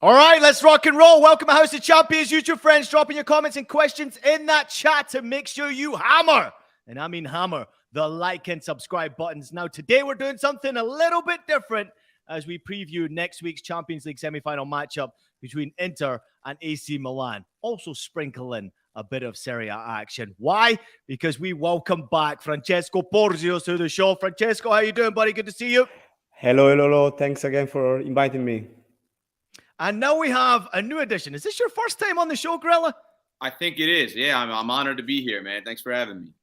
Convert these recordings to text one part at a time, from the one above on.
All right, let's rock and roll. Welcome to House of Champions, YouTube friends. Dropping your comments and questions in that chat to make sure you hammer, and I mean hammer, the like and subscribe buttons. Now, today we're doing something a little bit different as we preview next week's Champions League semi-final matchup between Inter and AC Milan. Also sprinkle in a bit of Serie A action. Why? Because we welcome back Francesco Porzio to the show. Francesco, how you doing, buddy? Good to see you. Hello. Thanks again for inviting me. And now we have a new addition. Is this your first time on the show, Grella? I think it is. Yeah, I'm honored to be here, man. Thanks for having me.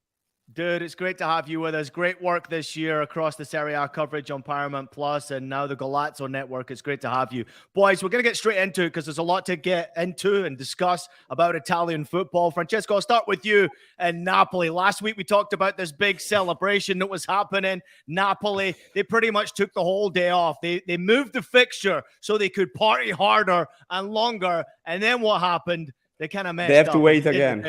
Dude, it's great to have you with us. Great work this year across the Serie A coverage on Paramount Plus and now the Golazo network. It's great to have you. Boys, we're going to get straight into it because there's a lot to get into and discuss about Italian football. Francesco, I'll start with you and Napoli. Last week, we talked about this big celebration that was happening. Napoli, they pretty much took the whole day off. They moved the fixture so they could party harder and longer. And then what happened? They kind of messed up. They have to wait again.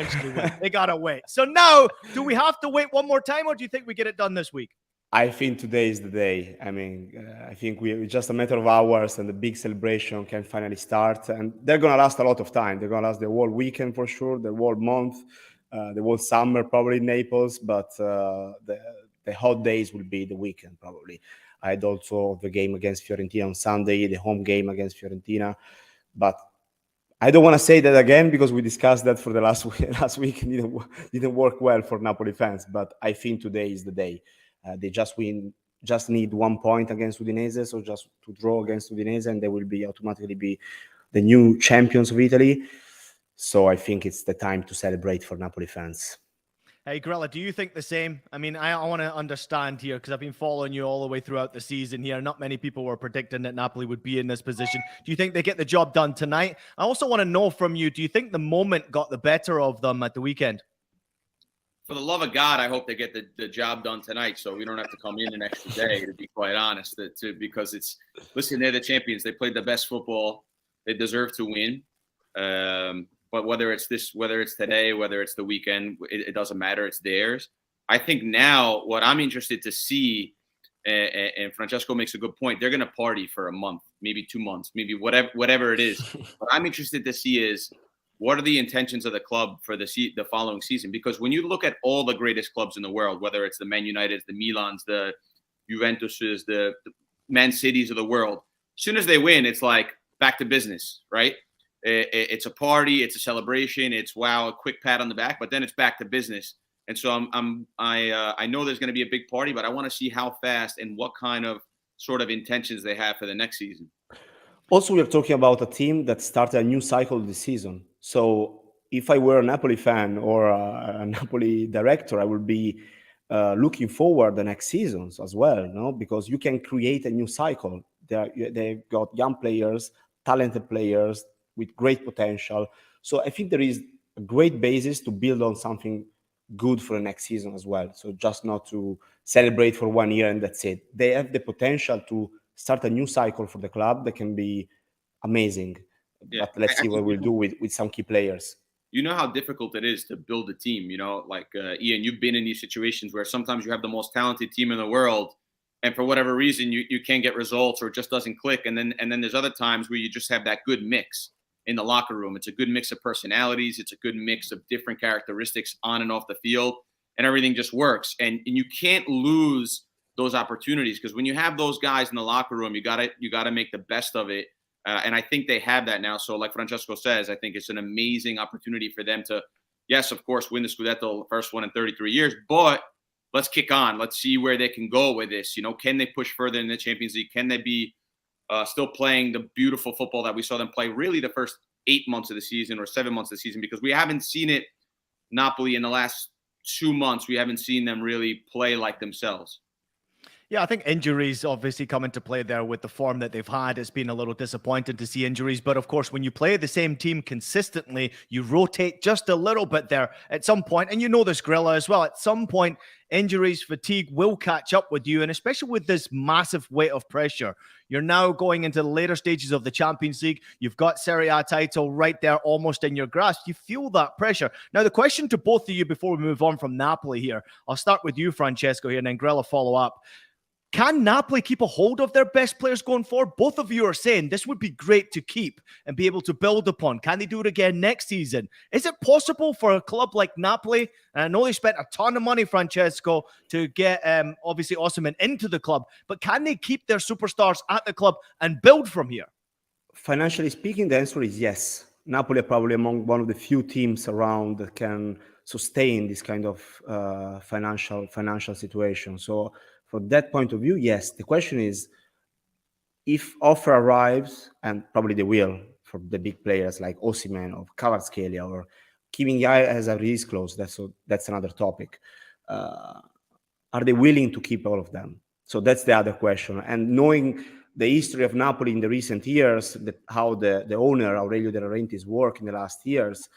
They got to wait. So now, do we have to wait one more time, or do you think we get it done this week? I think today is the day. I mean, I think it's just a matter of hours and the big celebration can finally start. And they're going to last a lot of time. They're going to last the whole weekend for sure, the whole month, the whole summer probably in Naples. But the hot days will be the weekend probably. I had also the game against Fiorentina on Sunday, the home game against Fiorentina. But I don't want to say that again because we discussed that for the last week. Didn't work well for Napoli fans, but I think today is the day. They just need 1 point against Udinese, so just to draw against Udinese, and they will automatically be the new champions of Italy. So I think it's the time to celebrate for Napoli fans. Hey, Grella, do you think the same? I mean, I want to understand here because I've been following you all the way throughout the season here. Not many people were predicting that Napoli would be in this position. Do you think they get the job done tonight? I also want to know from you, do you think the moment got the better of them at the weekend? For the love of God, I hope they get the job done tonight so we don't have to come in an extra day, to be quite honest. Because listen, they're the champions. They played the best football. They deserve to win. But whether it's today, whether it's the weekend, it doesn't matter. It's theirs. I think now what I'm interested to see, and Francesco makes a good point, they're going to party for a month, maybe 2 months, maybe whatever it is. What I'm interested to see is what are the intentions of the club for the following season? Because when you look at all the greatest clubs in the world, whether it's the Man Uniteds, the Milans, the Juventuses, the Man Cities of the world, as soon as they win, it's like back to business, right? It's a party, it's a celebration, it's wow, a quick pat on the back, but then it's back to business. And so I know there's going to be a big party, but I want to see how fast and what kind of sort of intentions they have for the next season. Also, we are talking about a team that started a new cycle this season. So if I were a Napoli fan or a Napoli director, I would be looking forward the next seasons as well, because you can create a new cycle. They've got young players, talented players, with great potential. So I think there is a great basis to build on something good for the next season as well. So just not to celebrate for 1 year and that's it. They have the potential to start a new cycle for the club that can be amazing. Yeah. But let's see what we'll do with some key players. You know how difficult it is to build a team, like Ian, you've been in these situations where sometimes you have the most talented team in the world and for whatever reason you can't get results or it just doesn't click. And then there's other times where you just have that good mix in the locker room. It's a good mix of personalities. It's a good mix of different characteristics on and off the field, and everything just works. And you can't lose those opportunities because when you have those guys in the locker room, you gotta make the best of it. And I think they have that now. So like Francesco says, I think it's an amazing opportunity for them to, yes, of course, win the Scudetto, the first one in 33 years, but let's kick on. Let's see where they can go with this. Can they push further in the Champions League? Can they be still playing the beautiful football that we saw them play really the first 8 months of the season or 7 months of the season? Because we haven't seen it, Napoli, in the last 2 months. We haven't seen them really play like themselves. Yeah, I think injuries obviously come into play there with the form that they've had. It's been a little disappointing to see injuries. But of course, when you play the same team consistently, you rotate just a little bit there at some point. And you know this, Grilla, as well. At some point, injuries, fatigue will catch up with you. And especially with this massive weight of pressure. You're now going into the later stages of the Champions League. You've got Serie A title right there almost in your grasp. You feel that pressure. Now, the question to both of you before we move on from Napoli here, I'll start with you, Francesco, here, and then Grilla follow up. Can Napoli keep a hold of their best players going forward? Both of you are saying this would be great to keep and be able to build upon. Can they do it again next season? Is it possible for a club like Napoli, and I know they spent a ton of money, Francesco, to get obviously Osimhen into the club, but can they keep their superstars at the club and build from here? Financially speaking, the answer is yes. Napoli are probably among one of the few teams around that can sustain this kind of financial situation. So from that point of view, yes. The question is, if offer arrives, and probably they will for the big players like Osimhen or Kvaratskhelia or Kim Min-jae has a release clause. That's another topic. Are they willing to keep all of them? So that's the other question. And knowing the history of Napoli in the recent years, how the owner Aurelio De Laurentiis worked in the last years,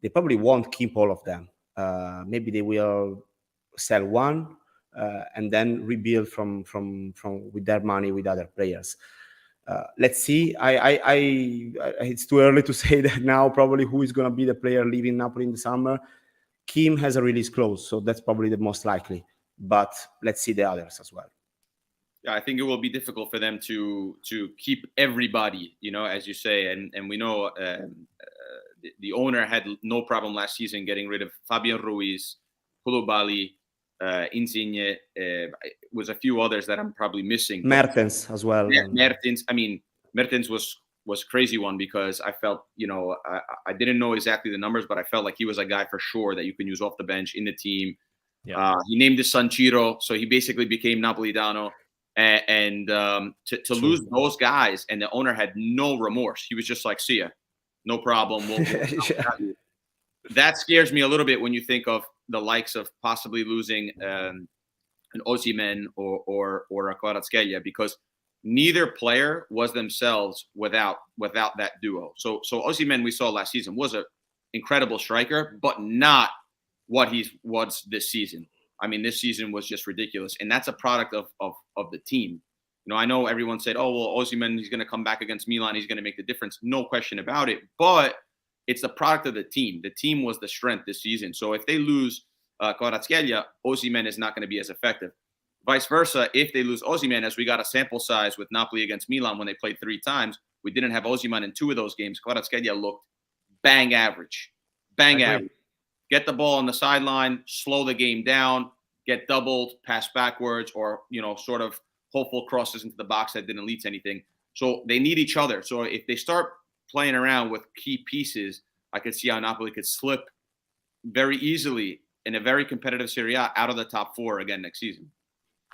they probably won't keep all of them. Maybe they will sell one and then rebuild from with their money with other players. Let's see. It's too early to say that now. Probably who is going to be the player leaving Napoli in the summer. Kim has a release clause, so that's probably the most likely. But let's see the others as well. Yeah, I think it will be difficult for them to keep everybody, as you say, and we know the owner had no problem last season getting rid of Fabian Ruiz, Koulibaly, Insigne, was a few others that I'm probably missing. Mertens as well. Yeah, Mertens. I mean, Mertens was crazy one because I felt, I didn't know exactly the numbers, but I felt like he was a guy for sure that you can use off the bench in the team. Yeah. He named his San Siro, so he basically became Napolitano. And to lose those guys, and the owner had no remorse. He was just like, see ya, no problem. We'll That scares me a little bit when you think of the likes of possibly losing an Osimhen or a Kvaratskhelia, because neither player was themselves without that duo. So Osimhen, we saw last season, was an incredible striker, but not what he was this season. I mean, this season was just ridiculous, and that's a product of the team. I know everyone said, "Oh, well, Osimhen, he's going to come back against Milan. He's going to make the difference." No question about it. But it's the product of the team. The team was the strength this season. So if they lose Kvaratskhelia, Osimhen is not going to be as effective. Vice versa, if they lose Osimhen, as we got a sample size with Napoli against Milan when they played 3 times, we didn't have Osimhen in 2 of those games. Kvaratskhelia looked bang average. Bang average. Get the ball on the sideline, slow the game down, get doubled, pass backwards, or, sort of hopeful crosses into the box that didn't lead to anything. So they need each other. So if they start playing around with key pieces, I could see how Napoli could slip very easily in a very competitive Serie A out of the top 4 again next season.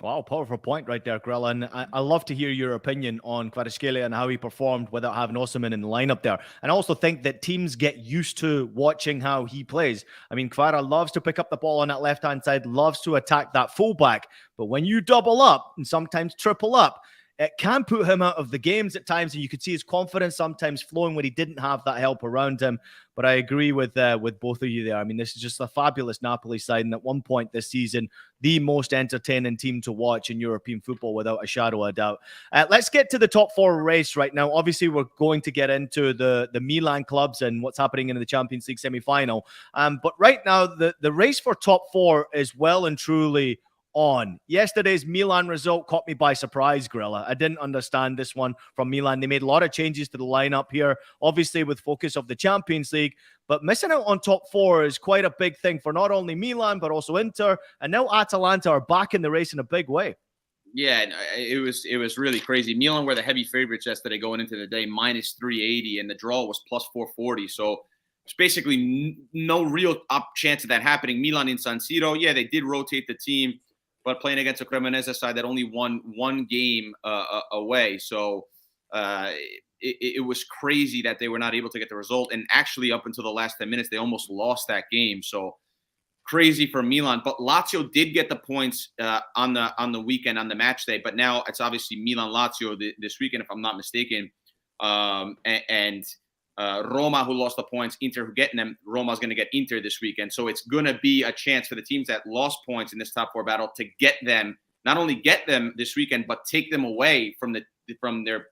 Wow, powerful point right there, Grilla. And I love to hear your opinion on Kvaratskhelia and how he performed without having Osimhen in the lineup there. And I also think that teams get used to watching how he plays. I mean, Kvara loves to pick up the ball on that left-hand side, loves to attack that fullback. But when you double up and sometimes triple up, it can put him out of the games at times, and you could see his confidence sometimes flowing when he didn't have that help around him. But I agree with both of you there. I mean, this is just a fabulous Napoli side, and at one point this season, the most entertaining team to watch in European football, without a shadow of a doubt. Let's get to the top 4 race right now. Obviously, we're going to get into the Milan clubs and what's happening in the Champions League semi-final. But right now, the race for top 4 is well and truly on. Yesterday's Milan result caught me by surprise, Grilla. I didn't understand this one from Milan. They made a lot of changes to the lineup here, obviously with focus of the Champions League, but missing out on top 4 is quite a big thing for not only Milan, but also Inter, and now Atalanta are back in the race in a big way. Yeah, it was really crazy. Milan were the heavy favorites yesterday going into the day, minus 380, and the draw was plus 440. So it's basically no real chance of that happening. Milan in San Siro, yeah, they did rotate the team, but playing against a Cremonese side that only won 1 game away. So it was crazy that they were not able to get the result. And actually, up until the last 10 minutes, they almost lost that game. So crazy for Milan. But Lazio did get the points on the weekend, on the match day. But now it's obviously Milan-Lazio this weekend, if I'm not mistaken. And Roma, who lost the points, Inter who getting them. Roma's going to get Inter this weekend. So it's going to be a chance for the teams that lost points in this top 4 battle to get them, not only get them this weekend, but take them away from their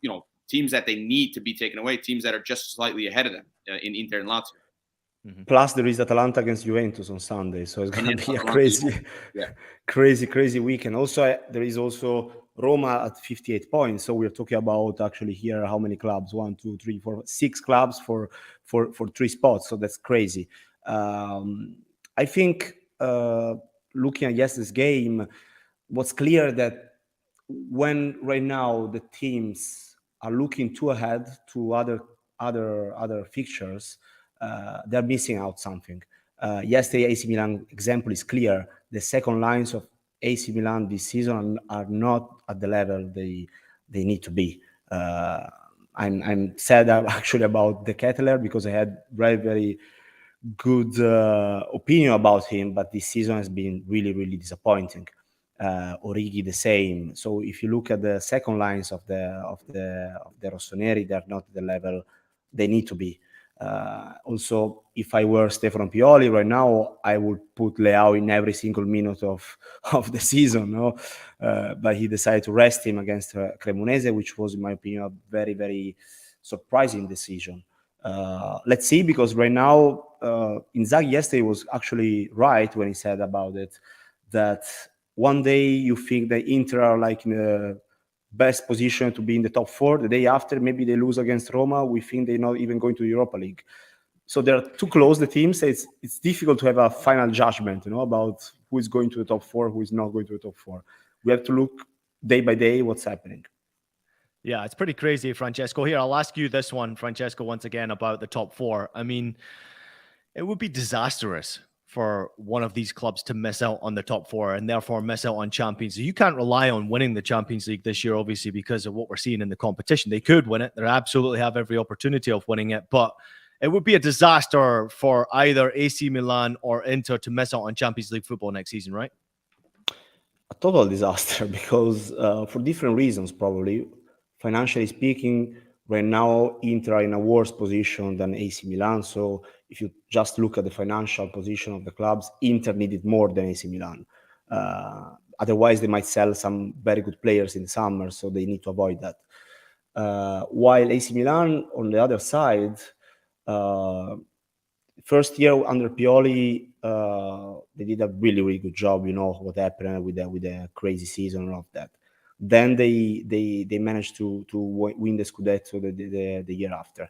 teams that they need to be taken away, teams that are just slightly ahead of them in Inter and Lazio. Mm-hmm. Plus, there is Atalanta against Juventus on Sunday, so it's going to be a crazy weekend. Also, there is also Roma at 58 points. So we're talking about actually here how many clubs? 1, 2, 3, 4, 6 clubs for 3 spots. So that's crazy. I think looking at yesterday's game, what's clear that when right now the teams are looking too ahead to other fixtures, they're missing out something. Yesterday, AC Milan example is clear. The second lines of AC Milan this season are not at the level they need to be. I'm sad actually about De Ketelaere because I had very good opinion about him, but this season has been really disappointing. Origi the same. So if you look at the second lines of the Rossoneri, they're not at the level they need to be. Also, if I were Stefano Pioli right now, I would put Leao in every single minute of the season, no? But he decided to rest him against Cremonese, which was, in my opinion, a very surprising decision. Let's see, because right now, Inzaghi yesterday was actually right when he said about it, that one day you think that Inter are like in the best position to be in the top 4. The day after, maybe they lose against Roma. We think they're not even going to Europa League. So they're too close, the teams. It's difficult to have a final judgment, about who is going to the top 4, who is not going to the top 4. We have to look day by day what's happening. Yeah, it's pretty crazy, Francesco. Here, I'll ask you this one, Francesco, once again about the top 4. I mean, it would be disastrous for one of these clubs to miss out on the top 4 and therefore miss out on Champions League. You can't rely on winning the Champions League this year, obviously, because of what we're seeing in the competition. They could win it. They absolutely have every opportunity of winning it, but it would be a disaster for either AC Milan or Inter to miss out on Champions League football next season, right? A total disaster because for different reasons, probably. Financially speaking, right now, Inter are in a worse position than AC Milan. So if you just look at the financial position of the clubs, Inter needed more than AC Milan. Otherwise, they might sell some very good players in the summer, so they need to avoid that. While AC Milan, on the other side, first year under Pioli, they did a really good job. You know what happened with the crazy season and all of that. Then they managed to win the Scudetto the year after.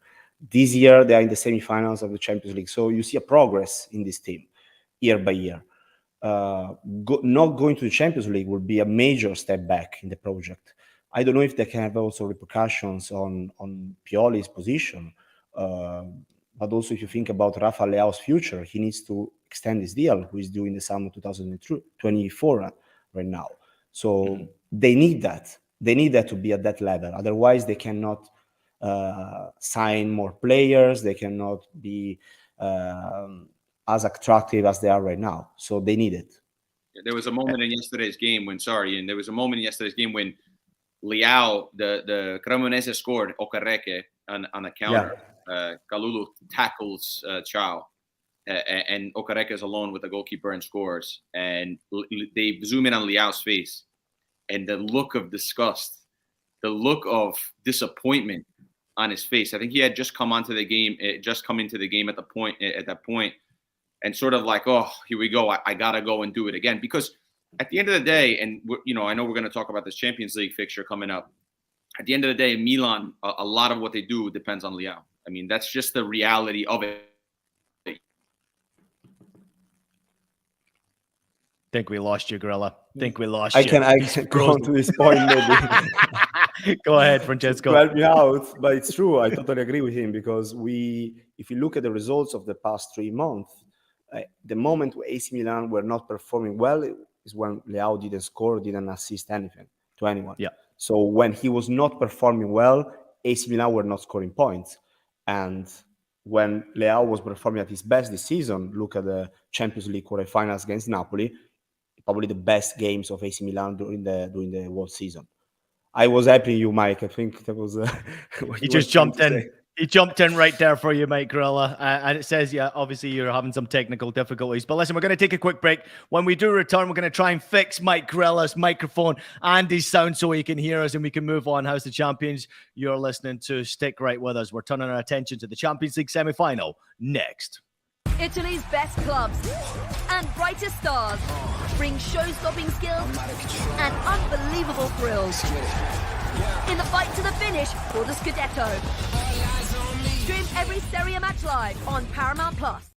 This year they are in the semifinals of the Champions League. So you see a progress in this team year by year. Not going to the Champions League will be a major step back in the project. I don't know if they can have also repercussions on Pioli's position. But also if you think about Rafa Leao's future, he needs to extend his deal, who is due in the summer 2024 right now. So they need that. They need that to be at that level. Otherwise, they cannot sign more players. They cannot be as attractive as they are right now. So they need it. There was a moment in yesterday's game when Leao, the Cremonese scored Okereke on a counter. Yeah. Kalulu tackles Chao. And Okereke is alone with the goalkeeper and scores. And they zoom in on Leao's face, and the look of disgust, the look of disappointment on his face. I think he had just come into the game at that point, and sort of like, oh, here we go. I gotta go and do it again, because at the end of the day, and I know we're going to talk about this Champions League fixture coming up. At the end of the day, Milan, a lot of what they do depends on Leao. I mean, that's just the reality of it. Think we lost you, Gorilla. Think we lost you. I can go on to this point maybe. Go ahead, Francesco. To help me out, but it's true. I totally agree with him, because if you look at the results of the past 3 months, the moment where AC Milan were not performing well is when Leao didn't score, didn't assist anything to anyone. Yeah. So when he was not performing well, AC Milan were not scoring points. And when Leao was performing at his best this season, look at the Champions League quarterfinals against Napoli, probably the best games of AC Milan during the whole season. I was happy you, Mike. I think that was he just jumped in. He jumped in right there for you, Mike Gorilla. And it says, yeah, obviously you're having some technical difficulties. But listen, we're going to take a quick break. When we do return, we're going to try and fix Mike Gorilla's microphone and his sound so he can hear us and we can move on. How's the Champions? You're listening to Stick Right With Us. We're turning our attention to the Champions League semi-final next. Italy's best clubs and brightest stars bring show-stopping skills and unbelievable thrills in the fight to the finish for the Scudetto. Stream every Serie A match live on Paramount Plus.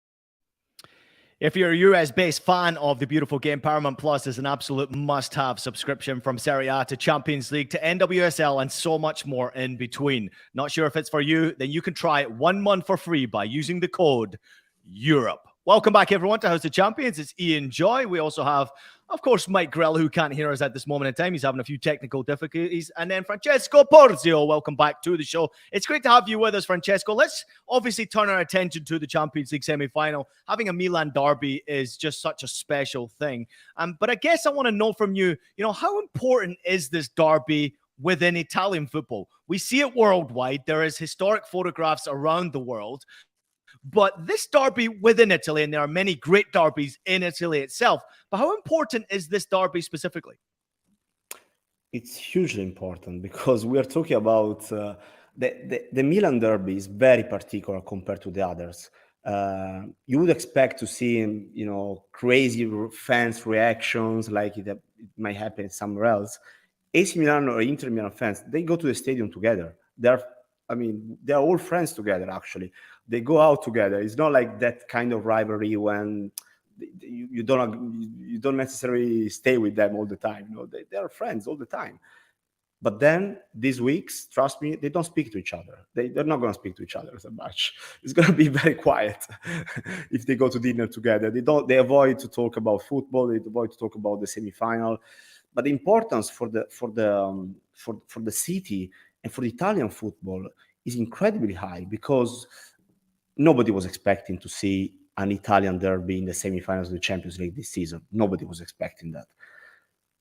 If you're a US-based fan of the beautiful game, Paramount Plus is an absolute must-have subscription, from Serie A to Champions League to NWSL and so much more in between. Not sure if it's for you? Then you can try it 1 month for free by using the code EUROPE. Welcome back, everyone, to House of Champions. It's Ian Joy. We also have, of course, Mike Grell, who can't hear us at this moment in time. He's having a few technical difficulties. And then Francesco Porzio, welcome back to the show. It's great to have you with us, Francesco. Let's obviously turn our attention to the Champions League semi-final. Having a Milan derby is just such a special thing. But I guess I want to know from you, how important is this derby within Italian football? We see it worldwide. There is historic photographs around the world. But this derby within Italy, and there are many great derbies in Italy itself, but how important is this derby specifically? It's hugely important because we are talking about the Milan derby is very particular compared to the others. You would expect to see, crazy fans' reactions like it might happen somewhere else. AC Milan or Inter Milan fans, they go to the stadium together. They're all friends together, actually. They go out together. It's not like that kind of rivalry when you don't necessarily stay with them all the time. They are friends all the time. But then these weeks, trust me, they don't speak to each other. They're not going to speak to each other so much. It's going to be very quiet if they go to dinner together. They avoid to talk about football. They avoid to talk about the semi-final. But the importance for the city and for the Italian football is incredibly high because nobody was expecting to see an Italian derby in the semi-finals of the Champions League this season. Nobody was expecting that.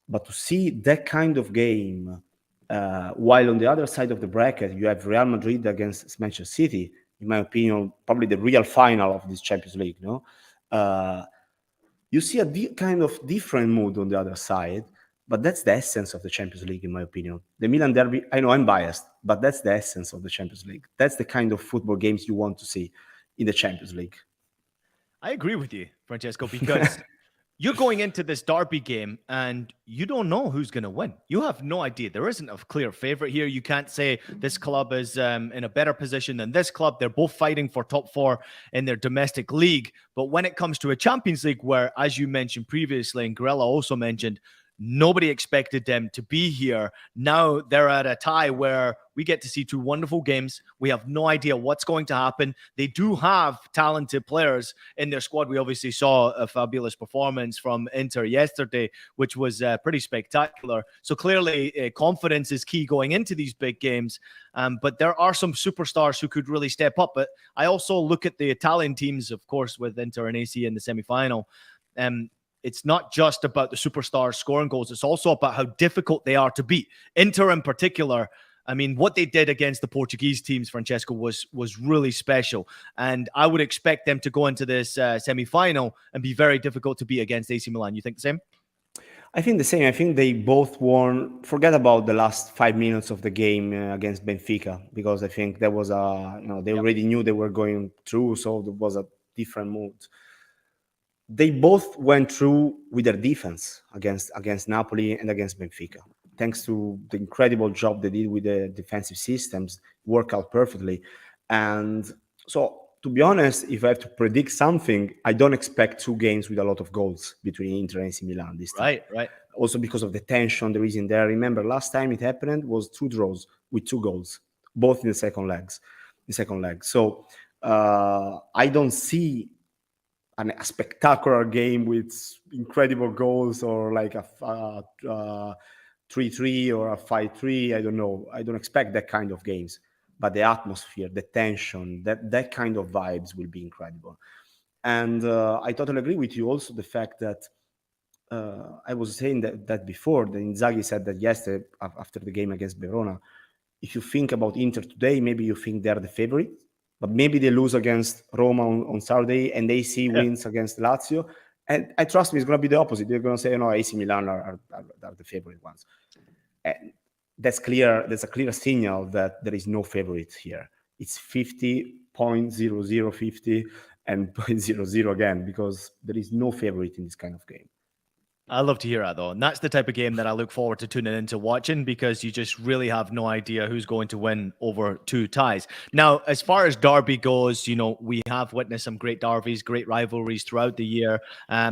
But to see that kind of game, while on the other side of the bracket, you have Real Madrid against Manchester City, in my opinion, probably the real final of this Champions League, you see a kind of different mood on the other side. But that's the essence of the Champions League, in my opinion. The Milan derby, I know I'm biased, but that's the essence of the Champions League. That's the kind of football games you want to see in the Champions League. I agree with you, Francesco, because you're going into this derby game and you don't know who's going to win. You have no idea. There isn't a clear favorite here. You can't say this club is in a better position than this club. They're both fighting for top four in their domestic league. But when it comes to a Champions League where, as you mentioned previously, and Grella also mentioned, nobody expected them to be here. Now they're at a tie where we get to see two wonderful games. We have no idea what's going to happen. They do have talented players in their squad. We obviously saw a fabulous performance from Inter yesterday, which was pretty spectacular. So clearly confidence is key going into these big games. But there are some superstars who could really step up. But I also look at the Italian teams, of course, with Inter and AC in the semi-final. It's not just about the superstars scoring goals. It's also about how difficult they are to beat. Inter in particular, I mean, what they did against the Portuguese teams, Francesco, was really special. And I would expect them to go into this semi-final and be very difficult to beat against AC Milan. You think the same? I think the same. I think they both won. Forget about the last 5 minutes of the game against Benfica, because I think there was they already knew they were going through, so there was a different mood. They both went through with their defense against Napoli and against Benfica. Thanks to the incredible job they did with the defensive systems, work out perfectly. And so, to be honest, if I have to predict something, I don't expect 2 games with a lot of goals between Inter and AC Milan this time. Right. Also because of the tension there is in there. Remember, last time it happened was 2 draws with 2 goals, both in the second leg. So I don't see a spectacular game with incredible goals or like a 3-3 or a 5-3. I don't know. I don't expect that kind of games. But the atmosphere, the tension, that kind of vibes will be incredible. And I totally agree with you. Also, the fact that I was saying that before, the Inzaghi said that yesterday after the game against Verona, if you think about Inter today, maybe you think they're the favorite. But maybe they lose against Roma on Saturday and AC wins against Lazio. And I trust me, it's going to be the opposite. They're going to say, no, AC Milan are the favorite ones. And that's clear. There's a clear signal that there is no favorite here. It's 50.0050. and put 0-0 again, because there is no favorite in this kind of game. I love to hear that, though. And that's the type of game that I look forward to tuning into watching, because you just really have no idea who's going to win over two ties. Now, as far as Derby goes, we have witnessed some great derbies, great rivalries throughout the year,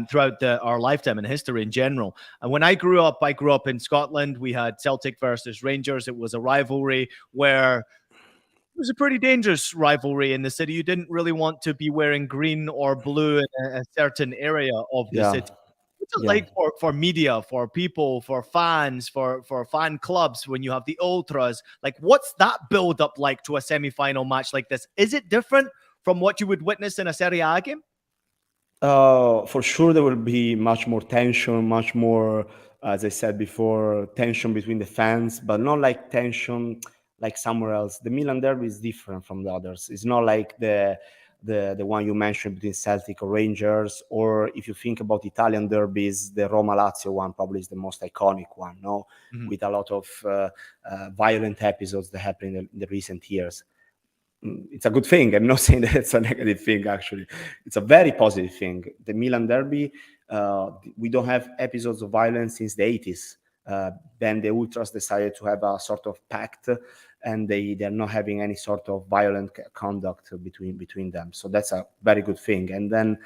throughout our lifetime and history in general. And when I grew up in Scotland. We had Celtic versus Rangers. It was a rivalry where it was a pretty dangerous rivalry in the city. You didn't really want to be wearing green or blue in a certain area of the city. What's it like for media, for people, for fans, for fan clubs when you have the ultras? Like, what's that build up like to a semi-final match like this? Is it different from what you would witness in a Serie A game? For sure, there will be much more tension, much more, as I said before, tension between the fans, but not like tension like somewhere else. The Milan derby is different from the others. It's not like the one you mentioned between Celtic or Rangers, or if you think about Italian derbies, the Roma-Lazio one probably is the most iconic one, no? Mm-hmm. With a lot of violent episodes that happened in the recent years. It's a good thing. I'm not saying that it's a negative thing, actually. It's a very positive thing. The Milan derby, we don't have episodes of violence since the 80s. Then the ultras decided to have a sort of pact, and they're not having any sort of violent conduct between them. So that's a very good thing. And then,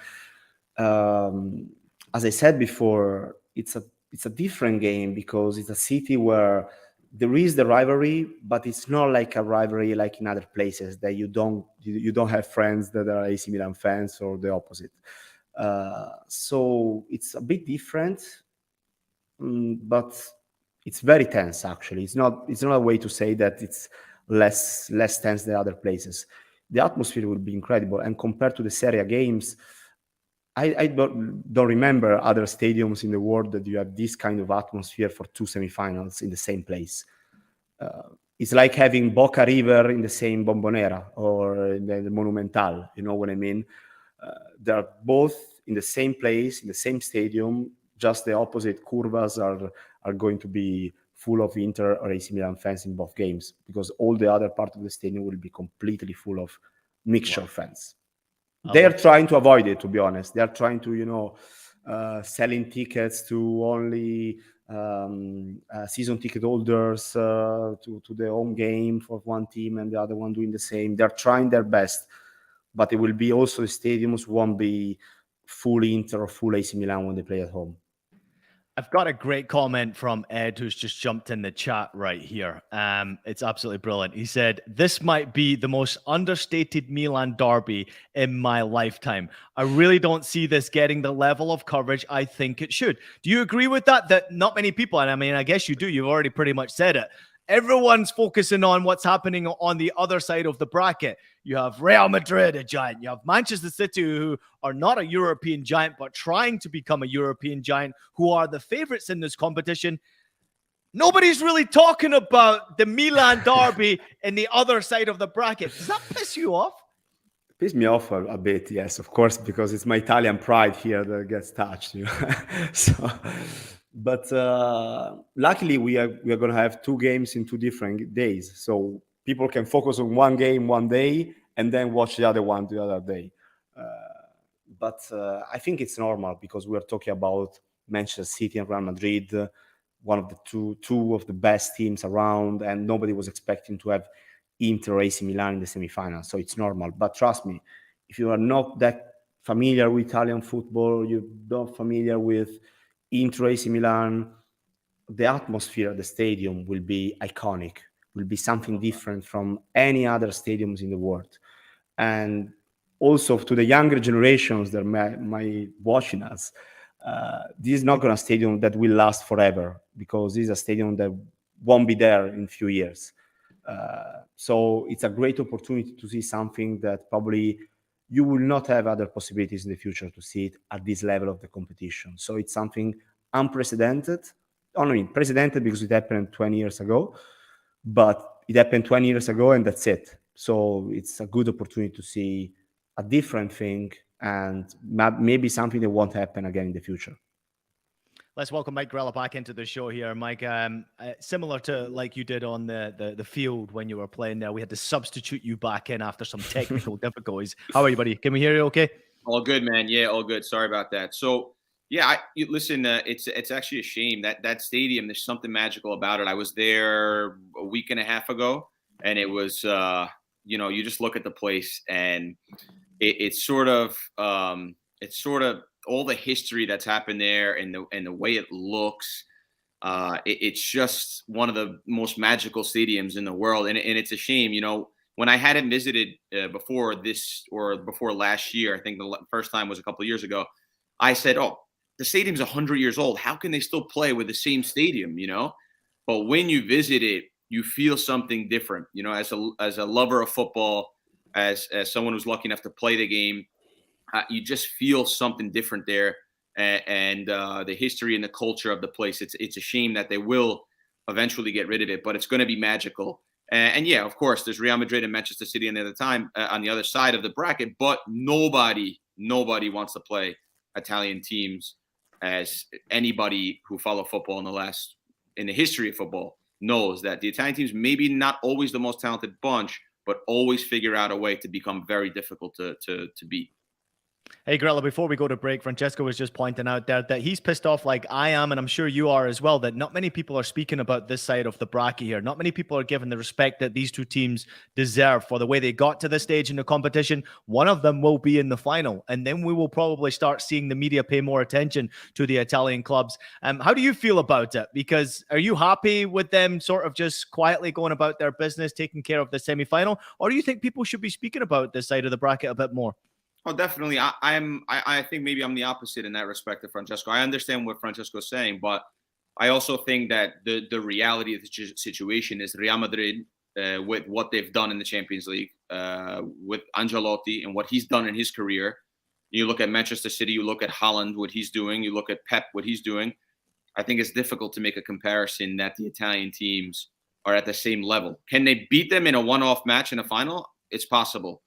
as I said before, it's a different game, because it's a city where there is the rivalry, but it's not like a rivalry like in other places that you don't have friends that are AC Milan fans or the opposite. So it's a bit different, but it's very tense. Actually, it's not a way to say that it's less tense than other places. The atmosphere will be incredible, and compared to the Serie A games, I don't remember other stadiums in the world that you have this kind of atmosphere for two semifinals in the same place. It's like having Boca River in the same Bombonera or in the Monumental. You know what I mean? They're both in the same place, in the same stadium. Just the opposite curvas are going to be full of Inter or AC Milan fans in both games, because all the other part of the stadium will be completely full of mixture fans. They're trying to avoid it, to be honest. They're trying to, selling tickets to only season ticket holders to the home game for one team, and the other one doing the same. They're trying their best, but it will be also the stadiums won't be full Inter or full AC Milan when they play at home. I've got a great comment from Ed, who's just jumped in the chat right here. It's absolutely brilliant. He said, "This might be the most understated Milan derby in my lifetime. I really don't see this getting the level of coverage I think it should." Do you agree with that? That not many people, and I mean, I guess you do. You've already pretty much said it. Everyone's focusing on what's happening on the other side of the bracket. You have Real Madrid, a giant. You have Manchester City, who are not a European giant, but trying to become a European giant, who are the favorites in this competition. Nobody's really talking about the Milan derby in the other side of the bracket. Does that piss you off? Piss me off a bit, yes, of course, because it's my Italian pride here that gets touched. But luckily, we are going to have two games in 2 different days, so people can focus on one game one day and then watch the other one the other day. But I think it's normal, because we are talking about Manchester City and Real Madrid, one of the two of the best teams around, and nobody was expecting to have Inter or AC Milan in the semifinals, so it's normal. But trust me, if you are not that familiar with Italian football, you're not familiar with Inter AC Milan, the atmosphere at the stadium will be iconic, will be something different from any other stadiums in the world. And also to the younger generations that might watching us, this is not going to a stadium that will last forever, because this is a stadium that won't be there in a few years. So it's a great opportunity to see something that probably you will not have other possibilities in the future to see it at this level of the competition. So it's something unprecedented, only precedented because it happened 20 years ago, but it happened 20 years ago and that's it. So it's a good opportunity to see a different thing, and maybe something that won't happen again in the future. Let's welcome Mike Grella back into the show here. Mike, similar to like you did on the field when you were playing there, we had to substitute you back in after some technical difficulties. How are you, buddy? Can we hear you okay? All good, man. Yeah, all good. Sorry about that. So, yeah, listen, it's actually a shame that stadium, there's something magical about it. I was there a week and a half ago, and it was, you just look at the place, and it's sort of all the history that's happened there, and the way it looks. It's just one of the most magical stadiums in the world, and it's a shame, when I hadn't visited before this or before last year. I think the first time was a couple of years ago. I said, "Oh, the stadium's 100 years old. How can they still play with the same stadium?" But when you visit it, you feel something different. As a lover of football, as someone who's lucky enough to play the game, you just feel something different there, and the history and the culture of the place. It's a shame that they will eventually get rid of it, but it's going to be magical. And yeah, of course, there's Real Madrid and Manchester City on the other side of the bracket, but nobody wants to play Italian teams, as anybody who follow football in the history of football knows that the Italian teams maybe not always the most talented bunch, but always figure out a way to become very difficult to beat. Hey, Grella, before we go to break, Francesco was just pointing out there that he's pissed off like I am, and I'm sure you are as well, that not many people are speaking about this side of the bracket here. Not many people are given the respect that these two teams deserve for the way they got to this stage in the competition. One of them will be in the final, and then we will probably start seeing the media pay more attention to the Italian clubs. How do you feel about it? Because are you happy with them sort of just quietly going about their business, taking care of the semi-final, or do you think people should be speaking about this side of the bracket a bit more? Oh, definitely. I think maybe I'm the opposite in that respect of Francesco. I understand what Francesco's saying, but I also think that the reality of the situation is Real Madrid, with what they've done in the Champions League, with Ancelotti and what he's done in his career. You look at Manchester City, you look at Haaland, what he's doing, you look at Pep, what he's doing. I think it's difficult to make a comparison that the Italian teams are at the same level. Can they beat them in a one-off match in a final? It's possible.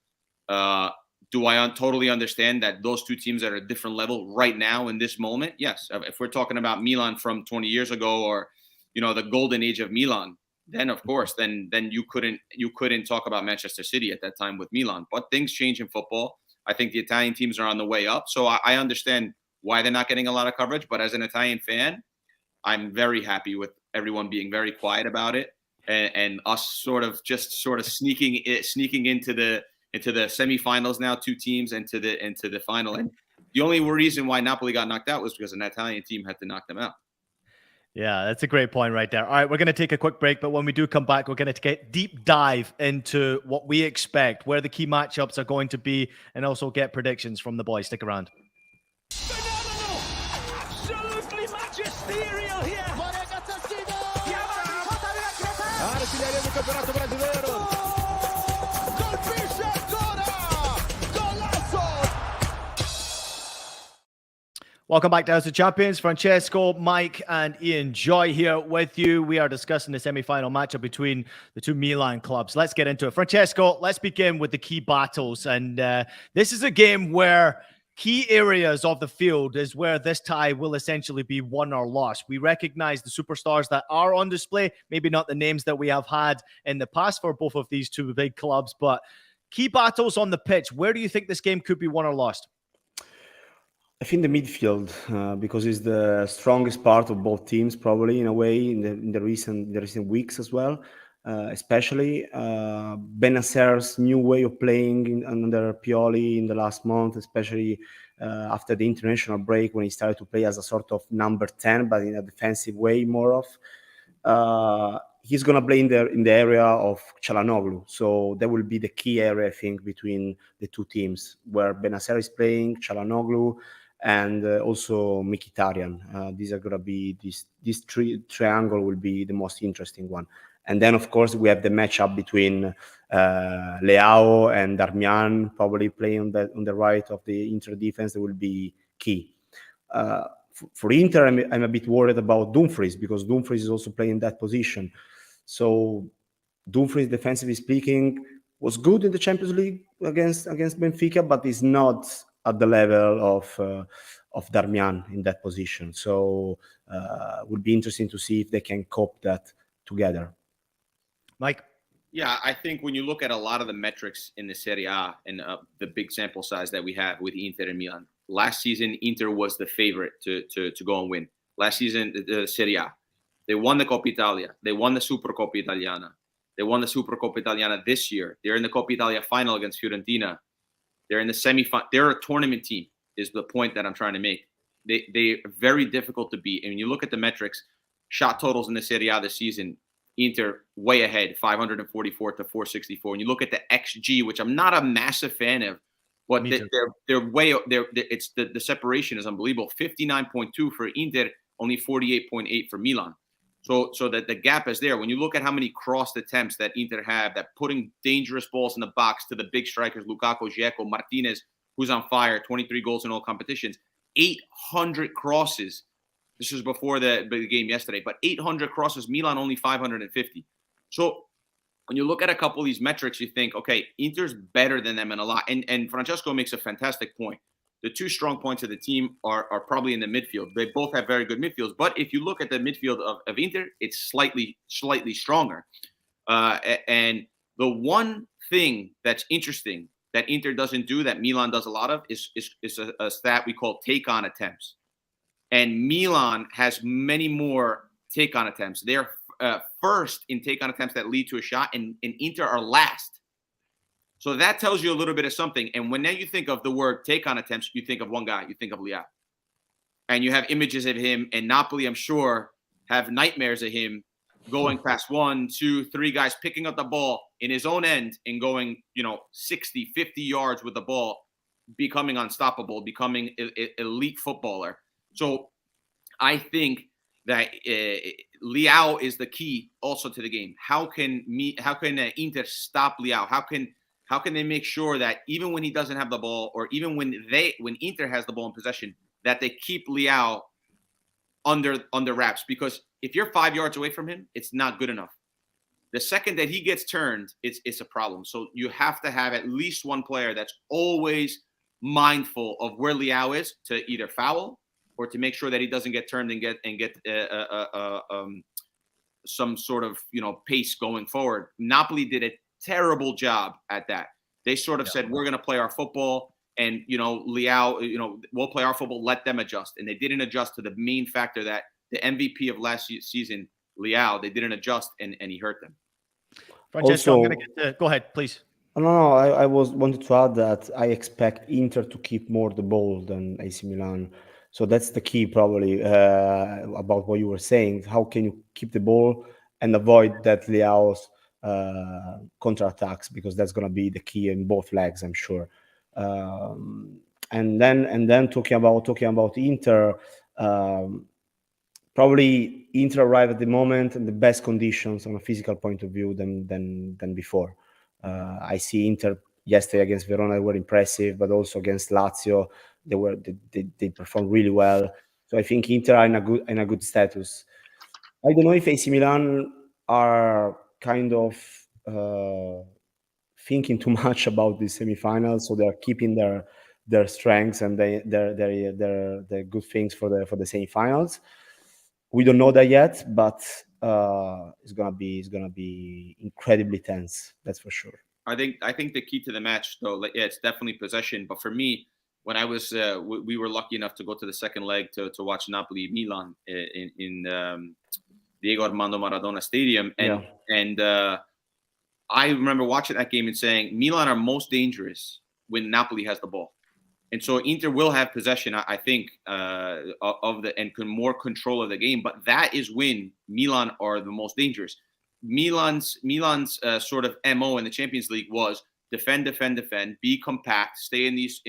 Do I totally understand that those two teams are at a different level right now in this moment? Yes. If we're talking about Milan from 20 years ago, or the golden age of Milan, then of course, then you couldn't talk about Manchester City at that time with Milan. But things change in football. I think the Italian teams are on the way up, so I understand why they're not getting a lot of coverage. But as an Italian fan, I'm very happy with everyone being very quiet about it, and us sort of sneaking into the semifinals now, two teams into the final. And the only reason why Napoli got knocked out was because an Italian team had to knock them out. Yeah, that's a great point right there. All right, we're going to take a quick break, but when we do come back, we're going to get deep dive into what we expect, where the key matchups are going to be, and also get predictions from the boys. Stick around. Phenomenal! Absolutely magisterial here! Artiglieria del campionato brasileiro! Colpisce ancora! Golazo! Welcome back to House of Champions. Francesco, Mike, and Ian Joy here with you. We are discussing the semi-final matchup between the two Milan clubs. Let's get into it. Francesco, let's begin with the key battles. And this is a game where key areas of the field is where this tie will essentially be won or lost. We recognize the superstars that are on display, maybe not the names that we have had in the past for both of these two big clubs, but key battles on the pitch. Where do you think this game could be won or lost? I think the midfield, because it's the strongest part of both teams, probably in a way, in the recent weeks as well. Especially Bennacer's new way of playing under Pioli in the last month, especially after the international break, when he started to play as a sort of number 10, but in a defensive way more of. He's going to play in the area of Çalhanoğlu. So that will be the key area, I think, between the two teams, where Bennacer is playing, Çalhanoğlu, and also Mkhitaryan. These are going to be, this triangle will be the most interesting one. And then, of course, we have the matchup between Leao and Darmian, probably playing on the right of the Inter defense. That will be key. For Inter, I'm a bit worried about Dumfries, because Dumfries is also playing that position. So Dumfries, defensively speaking, was good in the Champions League against Benfica, but is not at the level Darmian in that position. So would be interesting to see if they can cope that together. Mike? Yeah, I think when you look at a lot of the metrics in the Serie A and the big sample size that we have with Inter and Milan, last season Inter was the favorite to go and win. Last season, the Serie A, they won the Coppa Italia, they won the Supercoppa Italiana, they won the Supercoppa Italiana this year. They're in the Coppa Italia final against Fiorentina. They're in the semifinal. They're a tournament team, is the point that I'm trying to make. They're very difficult to beat. And when you look at the metrics, shot totals in the Serie A this season, Inter way ahead, 544 to 464. And you look at the XG, which I'm not a massive fan of, but they're way it's the separation is unbelievable. 59.2 for Inter, only 48.8 for Milan. So that the gap is there. When you look at how many crossed attempts that Inter have, that putting dangerous balls in the box to the big strikers, Lukaku, Dzeko, Martinez, who's on fire, 23 goals in all competitions, 800 crosses. This was before the game yesterday, but 800 crosses, Milan only 550. So when you look at a couple of these metrics, you think, okay, Inter's better than them in a lot. And Francesco makes a fantastic point. The two strong points of the team are probably in the midfield. They both have very good midfields. But if you look at the midfield of Inter, it's slightly stronger. And the one thing that's interesting that Inter doesn't do that Milan does a lot of is a stat we call take-on attempts. And Milan has many more take-on attempts. They're first in take-on attempts that lead to a shot, and Inter are last. So that tells you a little bit of something. And when now you think of the word take-on attempts, you think of one guy. You think of Leao. And you have images of him, and Napoli, I'm sure, have nightmares of him going past 1, 2, 3 guys, picking up the ball in his own end and going, 60, 50 yards with the ball, becoming unstoppable, becoming elite footballer. So I think that Leao is the key also to the game. How can Inter stop Leao? How can they make sure that even when he doesn't have the ball, or even when Inter has the ball in possession, that they keep Leao under wraps? Because if you're 5 yards away from him, it's not good enough. The second that he gets turned, it's a problem. So you have to have at least one player that's always mindful of where Leao is to either foul or to make sure that he doesn't get turned and get some sort of pace going forward. Napoli did a terrible job at that. They sort of said, we're going to play our football, and Leao, we'll play our football, let them adjust. And they didn't adjust to the main factor that the MVP of last season, Leao, they didn't adjust, and he hurt them. Francesco, Also, I'm going to go ahead, please. No. I wanted to add that I expect Inter to keep more the ball than AC Milan. So that's the key, probably, about what you were saying. How can you keep the ball and avoid that Leao's counterattacks? Because that's going to be the key in both legs, I'm sure. And then talking about Inter, probably Inter arrive at the moment in the best conditions on a physical point of view than before. I see Inter yesterday against Verona, they were impressive, but also against Lazio, they performed really well. So I think Inter are in a good status. I don't know if AC Milan are kind of thinking too much about the semifinals, so they're keeping their strengths and their good things for the semifinals. We don't know that yet, but it's gonna be incredibly tense. That's for sure. I think the key to the match, though, it's definitely possession. But for me, when I was, we were lucky enough to go to the second leg to watch Napoli Milan in Diego Armando Maradona Stadium, and I remember watching that game and saying Milan are most dangerous when Napoli has the ball. And so Inter will have possession, I think, of and more control of the game. But that is when Milan are the most dangerous. Milan's sort of MO in the Champions League was defend, be compact, stay in these,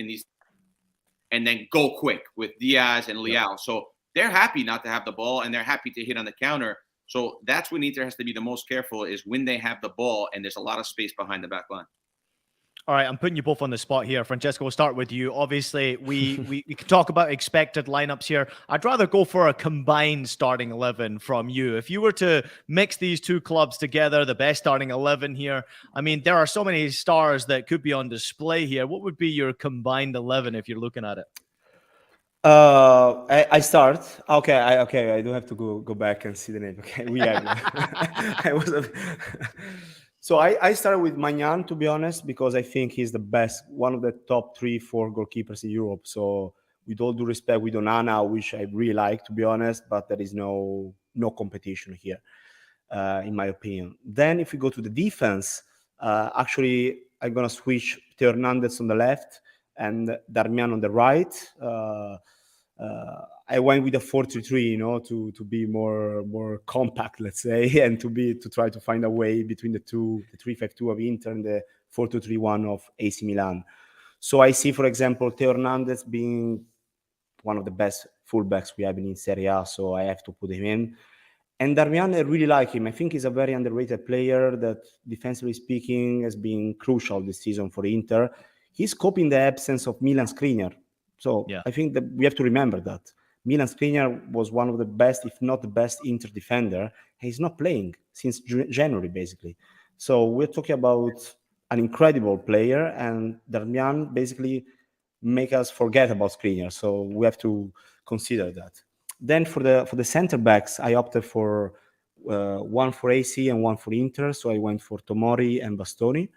and then go quick with Diaz and Leao. Yeah. So they're happy not to have the ball, and they're happy to hit on the counter. So that's when Inter has to be the most careful, is when they have the ball and there's a lot of space behind the back line. All right, I'm putting you both on the spot here. Francesco, we'll start with you. Obviously, we can talk about expected lineups here. I'd rather go for a combined starting 11 from you. If you were to mix these two clubs together, the best starting 11 here, I mean, there are so many stars that could be on display here. What would be your combined 11 if you're looking at it? I start. Okay, I do have to go back and see the name. Okay, we have. I was. So I started with Magnan, to be honest, because I think he's the best, one of the top 3-4 goalkeepers in Europe. So with all due respect, with Onana, which I really like, to be honest, but there is no competition here, in my opinion. Then if we go to the defense, actually I'm gonna switch Theo Hernandez on the left and Darmian on the right. I went with a 4-3-3, to be more compact, let's say, and to try to find a way between the 3-5-2 of Inter and the 4-2-3-1 of AC Milan. So I see, for example, Theo Hernandez being one of the best fullbacks we have in Serie A, so I have to put him in. And Darmian, I really like him. I think he's a very underrated player that, defensively speaking, has been crucial this season for Inter. He's coping the absence of Milan Skriniar. So Yeah. I think that we have to remember that. Milan Skriniar was one of the best, if not the best, Inter defender. He's not playing since January, basically. So we're talking about an incredible player, and Darmian basically make us forget about Skriniar. So we have to consider that. Then for the center backs, I opted for one for AC and one for Inter. So I went for Tomori and Bastoni.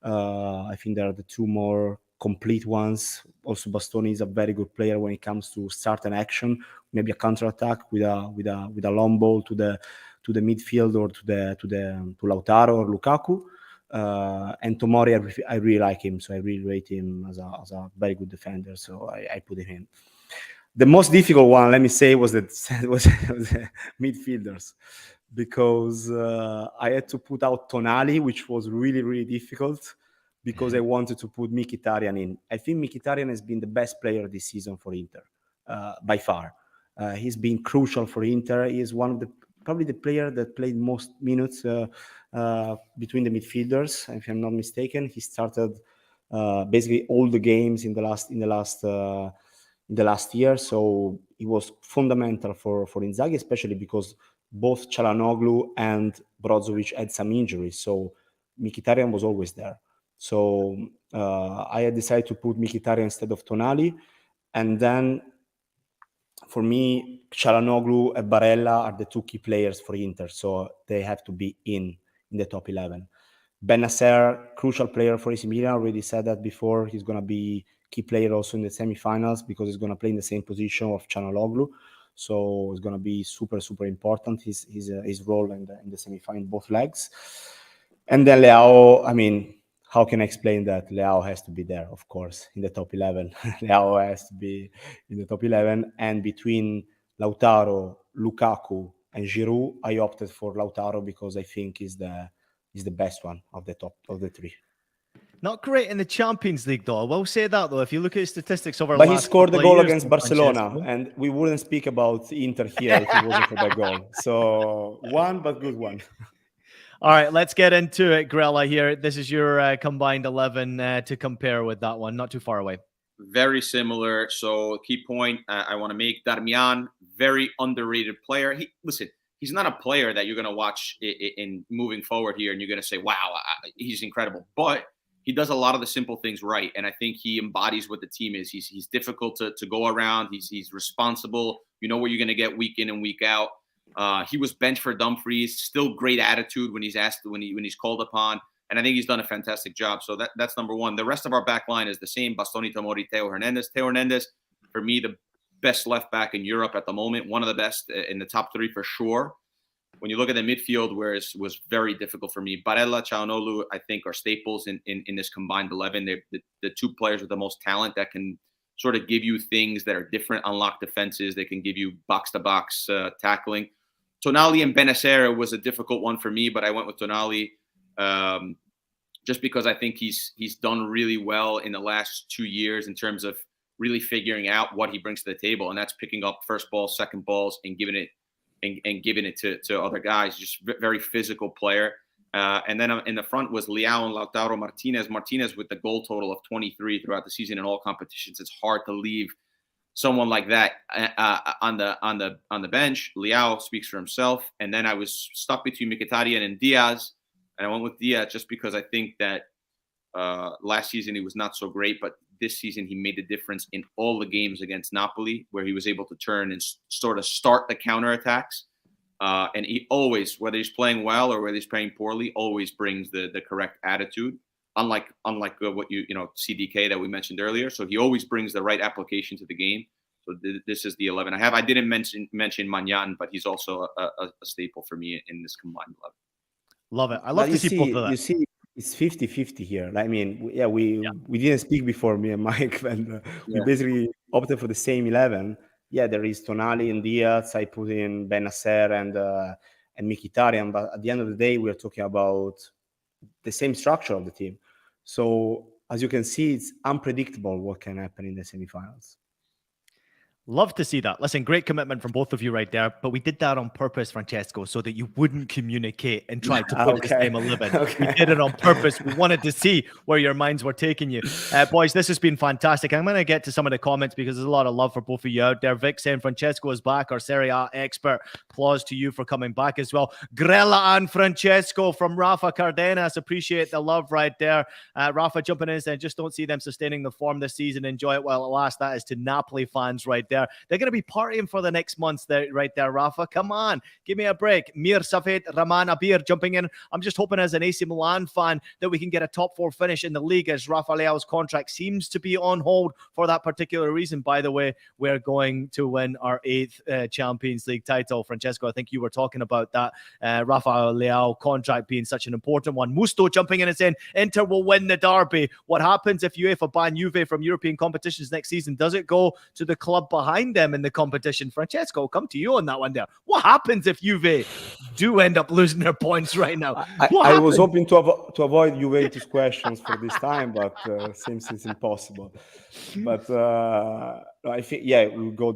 I think they are the two more complete ones. Also, Bastoni is a very good player when it comes to start an action, maybe a counter attack with a long ball to the midfield or to Lautaro or Lukaku. And Tomori, I really like him, so I really rate him as a very good defender. So I put him in. The most difficult one, let me say, was the midfielders, because I had to put out Tonali, which was really, really difficult, because I wanted to put Mkhitaryan in. I think Mkhitaryan has been the best player this season for Inter, by far. He's been crucial for Inter. He is one of probably the player that played most minutes between the midfielders, if I'm not mistaken. He started basically all the games in the last year, so he was fundamental for Inzaghi, especially because both Çalhanoğlu and Brozovic had some injuries, so Mkhitaryan was always there. So I had decided to put Mkhitaryan instead of Tonali, and then for me, Çalhanoğlu and Barella are the two key players for Inter, so they have to be in the top 11. Bennacer, crucial player for AC Milan, already said that before. He's going to be key player also in the semifinals because he's going to play in the same position of Çalhanoğlu. So it's going to be super, super important, his role in the semifinal, both legs. And then Leao, I mean, how can I explain that? Leao has to be there, of course, in the top 11. Leao has to be in the top 11. And between Lautaro, Lukaku, and Giroud, I opted for Lautaro because I think he's the best one of the top of the three. Not great in the Champions League, though. I will say that, though. If you look at his statistics over but last he scored the couple of goal years, against Barcelona, Francesco. and we wouldn't speak about Inter here if it wasn't for that goal. So one, but good one. All right, let's get into it, Grella. Here, this is your combined 11 to compare with that one. Not too far away. Very similar. So key point I want to make: Darmian, very underrated player. He's not a player that you're going to watch in moving forward here, and you're going to say, "Wow, he's incredible." But he does a lot of the simple things right, and I think he embodies what the team is. He's difficult to go around. He's responsible. You know what you're going to get week in and week out. He was benched for Dumfries. Still great attitude when he's asked, when he's called upon, and I think he's done a fantastic job. So that's number one. The rest of our back line is the same: Bastoni, Tomori, Theo Hernandez. Theo Hernandez, for me, the best left back in Europe at the moment. One of the best in the top three for sure. When you look at the midfield, where it was very difficult for me, Barella, Çalhanoğlu, I think, are staples in this combined 11. They're the two players with the most talent that can sort of give you things that are different, unlock defenses. They can give you box-to-box tackling. Tonali and Bennacer was a difficult one for me, but I went with Tonali just because I think he's done really well in the last 2 years in terms of really figuring out what he brings to the table, and that's picking up first balls, second balls, and giving it to other guys. Just very physical player. And then in the front was Leao and Lautaro Martinez. Martinez with the goal total of 23 throughout the season in all competitions. It's hard to leave someone like that on the bench. Leao speaks for himself. And then I was stuck between Mkhitaryan and Diaz, and I went with Diaz just because I think that last season he was not so great, but this season he made a difference in all the games against Napoli, where he was able to turn and sort of start the counterattacks. And he always, whether he's playing well or whether he's playing poorly, always brings the correct attitude. Unlike what CDK that we mentioned earlier. So he always brings the right application to the game. So this is the 11 I have. I didn't mention Magnan, but he's also a staple for me in this combined 11. Love it. I love to see both of that. You see, it's 50-50 here. I mean, we didn't speak before, me and Mike, and we basically opted for the same 11. Yeah, there is Tonali and Diaz. I put in Benacer and Mkhitaryan, but at the end of the day, we are talking about the same structure of the team. So as you can see, it's unpredictable what can happen in the semifinals. Love to see that. Listen, great commitment from both of you right there. But we did that on purpose, Francesco, so that you wouldn't communicate and try to put the same 11. We did it on purpose. We wanted to see where your minds were taking you. Boys, this has been fantastic. I'm going to get to some of the comments because there's a lot of love for both of you out there. Vic saying Francesco is back, our Serie A expert. Applause to you for coming back as well. Grella and Francesco from Rafa Cardenas. Appreciate the love right there. Rafa jumping in and saying, just don't see them sustaining the form this season. Enjoy it while it lasts. That is to Napoli fans right there. They're going to be partying for the next months there, right there, Rafa. Come on, give me a break. Mir Safed, Rahman Abir jumping in. I'm just hoping as an AC Milan fan that we can get a top 4 finish in the league as Rafa Leao's contract seems to be on hold for that particular reason. By the way, we're going to win our 8th Champions League title. Francesco, I think you were talking about that. Rafa Leao contract being such an important one. Musto jumping in and saying Inter will win the derby. What happens if UEFA ban Juve from European competitions next season? Does it go to the club behind them in the competition? Francesco, come to you on that one there. What happens if Juve do end up losing their points right now? I was hoping to avoid Juventus questions for this time, but seems it's impossible. But I think we'll go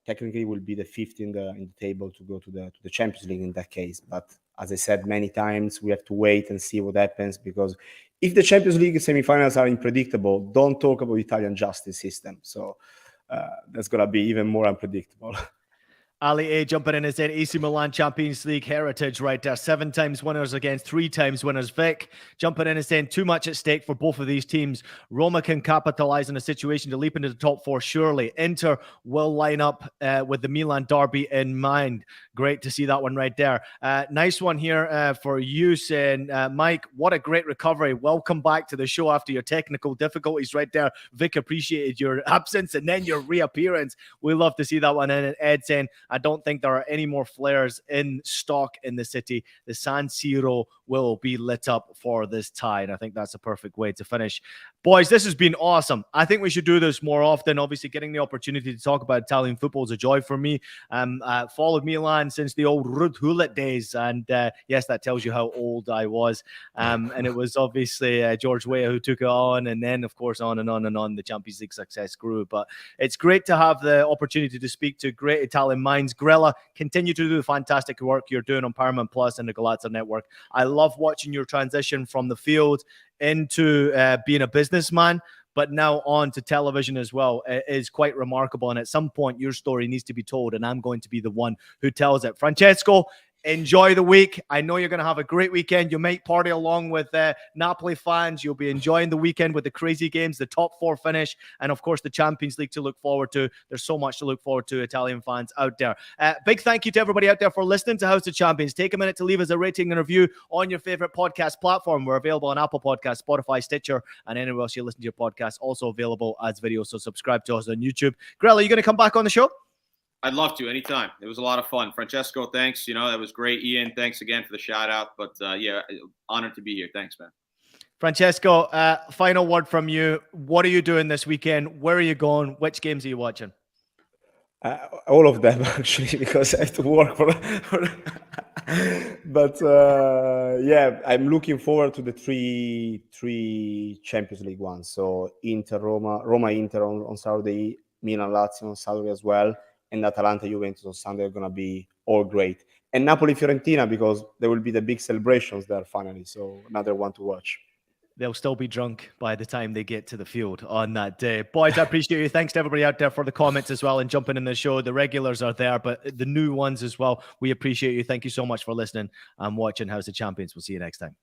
technically will be the 5th in the table to go to the Champions League in that case. But as I said many times, we have to wait and see what happens, because if the Champions League semifinals are unpredictable, don't talk about Italian justice system. So that's going to be even more unpredictable. Ali A jumping in and saying AC Milan Champions League heritage right there. 7 times winners against 3 times winners. Vic jumping in and saying too much at stake for both of these teams. Roma can capitalize on a situation to leap into the top 4 surely. Inter will line up with the Milan derby in mind. Great to see that one right there. Nice one here for you saying, Mike, what a great recovery. Welcome back to the show after your technical difficulties right there. Vic appreciated your absence and then your reappearance. We love to see that one. And Ed saying, I don't think there are any more flares in stock in the city. The San Siro will be lit up for this tie, and I think that's a perfect way to finish. Boys, this has been awesome. I think we should do this more often. Obviously, getting the opportunity to talk about Italian football is a joy for me. Followed Milan since the old Ruud Gullit days, and yes, that tells you how old I was. And it was obviously George Weah who took it on, and then, of course, on and on and on, the Champions League success grew. But it's great to have the opportunity to speak to great Italian minds. Grella, continue to do the fantastic work you're doing on Paramount Plus and the Golazo Network. I love watching your transition from the field into being a businessman, but now on to television as well. It is quite remarkable. And at some point, your story needs to be told, and I'm going to be the one who tells it. Francesco, enjoy the week. I know you're going to have a great weekend. You might party along with Napoli fans. You'll be enjoying the weekend with the crazy games, the top 4 finish, and of course the Champions League to look forward to. There's so much to look forward to, Italian fans out there. Big thank you to everybody out there for listening to House of Champions. Take a minute to leave us a rating and review on your favorite podcast platform. We're available on Apple Podcasts, Spotify, Stitcher, and anywhere else you listen to your podcast. Also available as videos, so subscribe to us on YouTube. Grella, are you going to come back on the show? I'd love to anytime. It was a lot of fun. Francesco, thanks. That was great. Ian, thanks again for the shout out. But honored to be here. Thanks, man. Francesco, final word from you. What are you doing this weekend? Where are you going? Which games are you watching? All of them, actually, because I have to work for But I'm looking forward to the three Champions League ones. So Inter, Roma, Inter on Saturday, Milan, Lazio on Saturday as well. And Atalanta, Juventus on Sunday are going to be all great. And Napoli, Fiorentina, because there will be the big celebrations there finally. So another one to watch. They'll still be drunk by the time they get to the field on that day. Boys, I appreciate you. Thanks to everybody out there for the comments as well and jumping in the show. The regulars are there, but the new ones as well. We appreciate you. Thank you so much for listening and watching House of Champions. We'll see you next time.